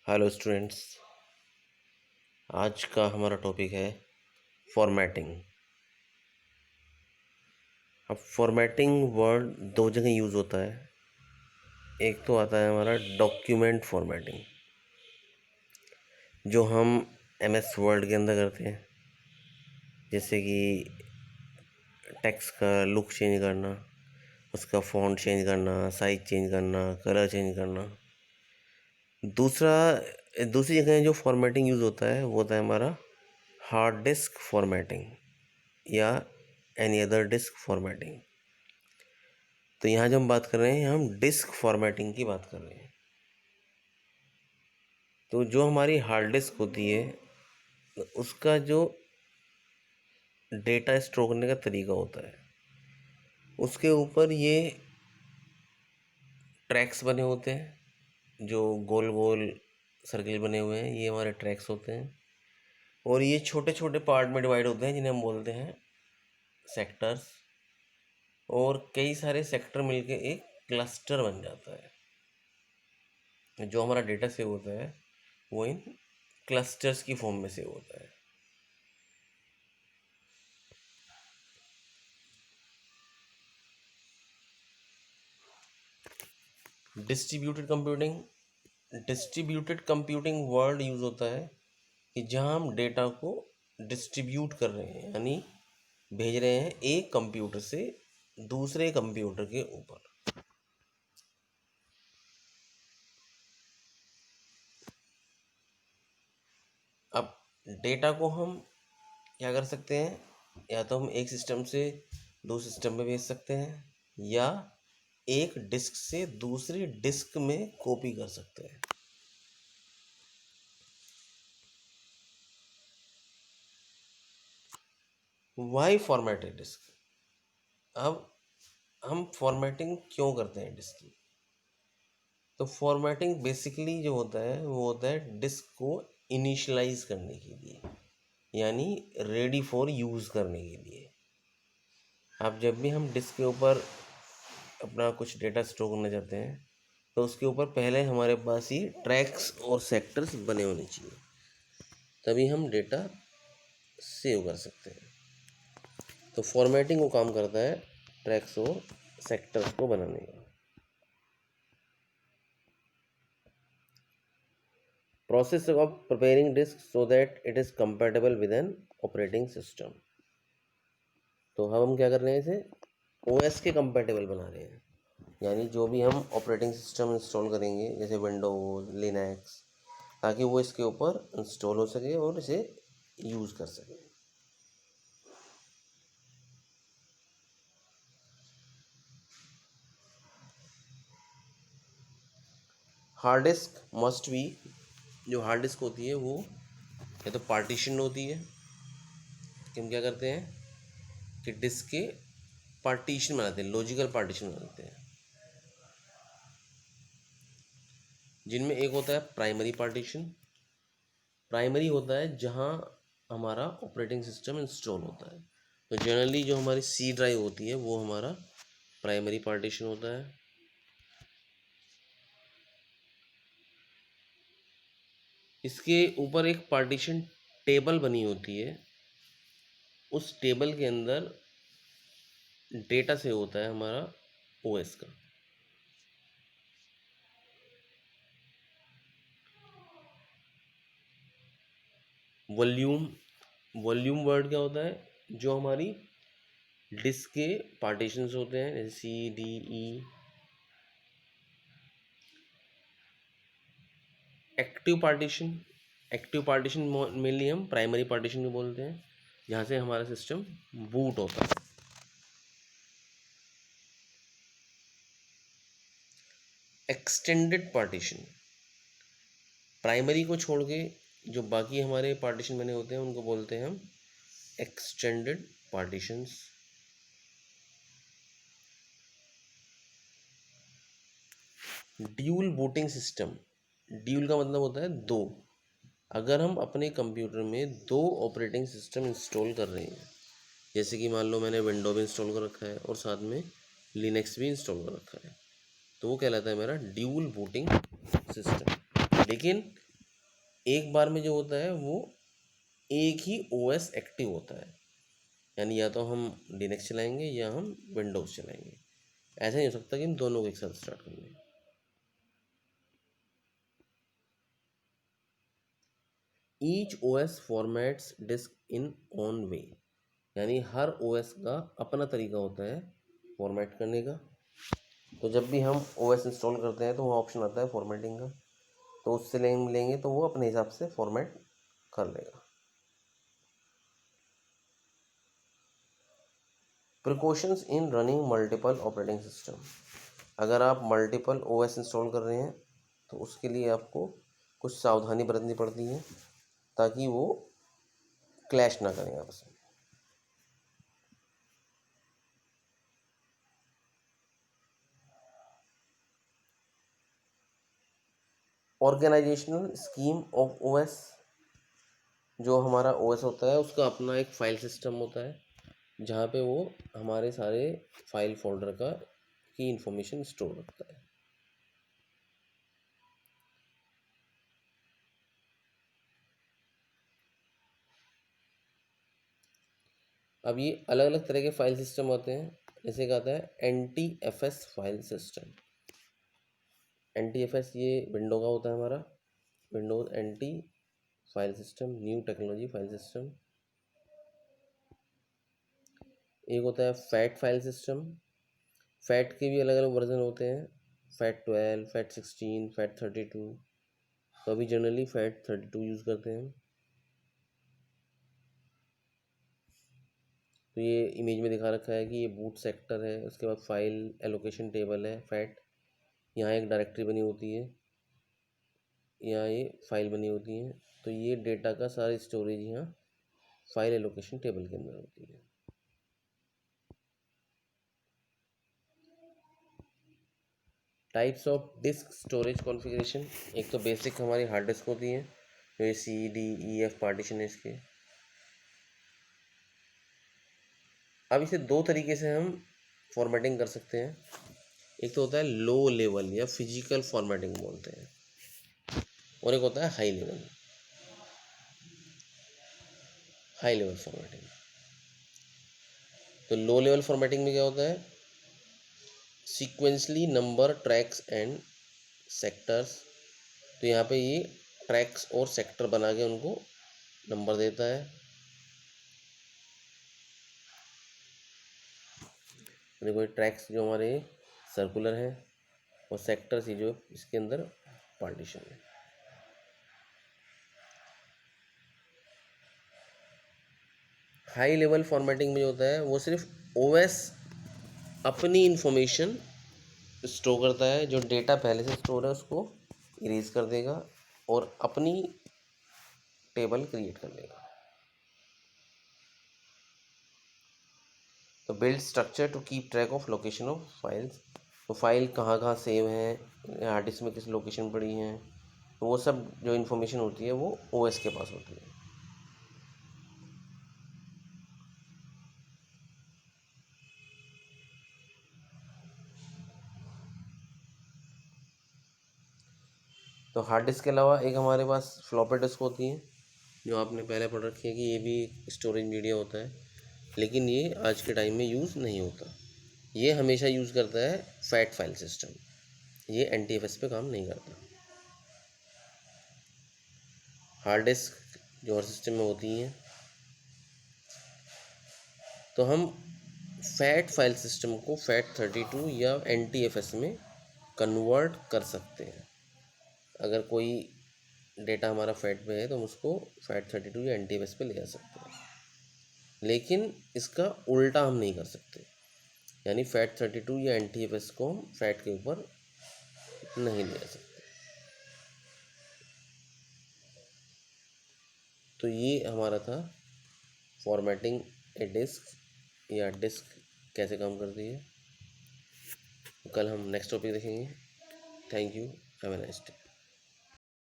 Hello students, आज का हमारा टॉपिक है फॉर्मेटिंग। अब फॉर्मेटिंग वर्ड दो जगह यूज़ होता है। एक तो आता है हमारा डॉक्यूमेंट फॉर्मेटिंग, जो हम एमएस वर्ड के अंदर करते हैं, जैसे कि टेक्स्ट का लुक चेंज करना, उसका फॉन्ट चेंज करना, साइज चेंज करना, कलर चेंज करना। दूसरी जगह जो फॉर्मेटिंग यूज़ होता है वो होता है हमारा हार्ड डिस्क फॉर्मेटिंग या एनी अदर डिस्क फॉर्मेटिंग। तो यहाँ जो हम बात कर रहे हैं, हम डिस्क फॉर्मेटिंग की बात कर रहे हैं। तो जो हमारी हार्ड डिस्क होती है, उसका जो डेटा स्टोर करने का तरीका होता है, उसके ऊपर ये ट्रैक्स बने होते हैं, जो गोल गोल सर्किल बने हुए हैं, ये हमारे ट्रैक्स होते हैं। और ये छोटे छोटे पार्ट में डिवाइड होते हैं, जिन्हें हम बोलते हैं सेक्टर्स। और कई सारे सेक्टर मिलके एक क्लस्टर बन जाता है। जो हमारा डेटा सेव होता है वो इन क्लस्टर्स की फॉर्म में सेव होता है। डिस्ट्रीब्यूटेड कंप्यूटिंग वर्ड यूज़ होता है कि जहां हम डेटा को डिस्ट्रीब्यूट कर रहे हैं, यानी भेज रहे हैं एक कंप्यूटर से दूसरे कंप्यूटर के ऊपर। अब डेटा को हम क्या कर सकते हैं, या तो हम एक सिस्टम से दूसरे सिस्टम में भेज सकते हैं, या एक डिस्क से दूसरी डिस्क में कॉपी कर सकते हैं। Why formatted disk. अब हम फॉर्मेटिंग क्यों करते हैं डिस्क की? तो फॉर्मेटिंग बेसिकली जो होता है वो होता है डिस्क को इनिशियलाइज करने के लिए, यानी रेडी फॉर यूज़ करने के लिए। अब जब भी हम डिस्क के ऊपर अपना कुछ डेटा स्टोर करना चाहते हैं, तो उसके ऊपर पहले हमारे पास ही ट्रैक्स और सेक्टर्स बने होने चाहिए, तभी हम डेटा सेव कर सकते हैं। तो फॉर्मेटिंग वो काम करता है ट्रैक्स और सेक्टर्स को बनाने का। Process of preparing disc so that it is compatible with an operating system. तो हम क्या कर रहे हैं, इसे ओएस के कंपेटेबल बना रहे हैं, यानी जो भी हम ऑपरेटिंग सिस्टम इंस्टॉल करेंगे, जैसे विंडोज, लिनक्स, ताकि वो इसके ऊपर इंस्टॉल हो सके और इसे यूज़ कर सके। हार्ड डिस्क मस्ट बी, जो हार्ड डिस्क होती है वो या तो पार्टीशन होती है, कि हम क्या करते हैं कि डिस्क के पार्टीशन बनाते हैं, लॉजिकल पार्टीशन बनाते हैं, जिनमें एक होता है प्राइमरी पार्टीशन। प्राइमरी होता है जहां हमारा ऑपरेटिंग सिस्टम इंस्टॉल होता है। तो जनरली जो हमारी सी ड्राइव होती है वो हमारा प्राइमरी पार्टीशन होता है। इसके ऊपर एक पार्टीशन टेबल बनी होती है, उस टेबल के अंदर डेटा से होता है हमारा ओएस का। वॉल्यूम, वॉल्यूम वर्ड क्या होता है, जो हमारी डिस्क के पार्टीशंस होते हैं, जैसे C D E. Active partition, active partition mainly हम प्राइमरी पार्टीशन को बोलते हैं, जहाँ से हमारा सिस्टम बूट होता है। एक्सटेंडेड पार्टीशन, प्राइमरी को छोड़ के जो बाकी हमारे पार्टीशन बने होते हैं उनको बोलते हैं हम extended partitions. Dual booting system, dual का मतलब होता है दो। अगर हम अपने कंप्यूटर में दो ऑपरेटिंग सिस्टम इंस्टॉल कर रहे हैं, जैसे कि मान लो मैंने विंडो भी इंस्टॉल कर रखा है और साथ में लिनक्स भी इंस्टॉल कर रखा है, तो वो कहलाता है मेरा ड्यूल बूटिंग सिस्टम। लेकिन एक बार में जो होता है वो एक ही ओएस एक्टिव होता है, यानी या तो हम लिनक्स चलाएंगे या हम विंडोज़ चलाएंगे। ऐसा नहीं हो सकता कि हम दोनों को एक साथ स्टार्ट कर लें। Each OS formats disk in own way, यानी हर ओएस का अपना तरीका होता है फॉर्मेट करने का। तो जब भी हम ओएस इंस्टॉल करते हैं तो वो ऑप्शन आता है फॉर्मेटिंग का, तो उससे लेंगे तो वो अपने हिसाब से फॉर्मेट कर लेगा। प्रिकॉशंस इन रनिंग मल्टीपल ऑपरेटिंग सिस्टम, अगर आप मल्टीपल ओएस इंस्टॉल कर रहे हैं तो उसके लिए आपको कुछ सावधानी बरतनी पड़ती है ताकि वो क्लैश ना करें आपस में। ऑर्गेनाइजेशनल स्कीम ऑफ ओएस, जो हमारा ओएस होता है उसका अपना एक फाइल सिस्टम होता है जहाँ पे वो हमारे सारे फाइल फोल्डर का की इंफॉर्मेशन स्टोर रखता है। अब ये अलग अलग तरह के फाइल सिस्टम होते हैं, जैसे क्या आता है NTFS फाइल सिस्टम। NTFS ये विंडो का होता है हमारा, Windows NT file system, new technology file system. एक होता है फैट फाइल सिस्टम। फैट के भी अलग अलग वर्जन होते हैं, फैट 12, फैट 16, फैट 32। तो अभी जनरली फैट 32 यूज़ करते हैं। तो ये इमेज में दिखा रखा है कि ये बूट सेक्टर है, उसके बाद फाइल एलोकेशन टेबल है फैट, यहाँ एक डायरेक्टरी बनी होती है, यहाँ ये फाइल बनी होती है। तो ये डेटा का सारी स्टोरेज यहाँ फाइल एलोकेशन टेबल के अंदर होती है। Types of disk storage configuration, एक तो बेसिक हमारी हार्ड डिस्क होती है, जो ये CDEF पार्टीशन है इसके। अब इसे दो तरीके से हम फॉर्मेटिंग कर सकते हैं। एक तो होता है लो लेवल या फिजिकल फॉर्मेटिंग बोलते हैं, और एक होता है हाई लेवल फॉर्मेटिंग। तो लो लेवल फॉर्मेटिंग में क्या होता है, sequentially number tracks and sectors. तो यहाँ पे ये ट्रैक्स और सेक्टर बना के उनको नंबर देता है। देखो ये ट्रैक्स जो हमारे सर्कुलर हैं और सेक्टर्स ही जो इसके अंदर पार्टीशन है। हाई लेवल फॉर्मेटिंग में जो होता है वो सिर्फ ओएस अपनी इंफॉर्मेशन स्टोर करता है, जो डेटा पहले से स्टोर है उसको इरेज कर देगा और अपनी टेबल क्रिएट कर लेगा। तो build structure to keep track of location of files, तो फाइल कहाँ कहाँ सेव हैं, हार्ड डिस्क में किस लोकेशन पड़ी हैं, तो वो सब जो इन्फॉर्मेशन होती है वो ओएस के पास होती है। तो हार्ड डिस्क के अलावा एक हमारे पास फ्लॉपी डिस्क होती है, जो आपने पहले पढ़ रखी है कि ये भी स्टोरेज मीडिया होता है, लेकिन ये आज के टाइम में यूज़ नहीं होता। ये हमेशा यूज़ करता है फैट फाइल सिस्टम, ये NTFS पे काम नहीं करता। हार्ड डिस्क जो हर सिस्टम में होती हैं, तो हम फैट फाइल सिस्टम को फैट 32 या NTFS में कन्वर्ट कर सकते हैं। अगर कोई डेटा हमारा फैट में है तो हम उसको फैट 32 या NTFS पे ले जा सकते हैं, लेकिन इसका उल्टा हम नहीं कर सकते, यानी फैट 32 या NTFS को हम फैट के ऊपर नहीं ले जा सकते। तो ये हमारा था फॉर्मेटिंग ए डिस्क या डिस्क कैसे काम करती है। कल हम नेक्स्ट टॉपिक देखेंगे। Thank you, have a nice day.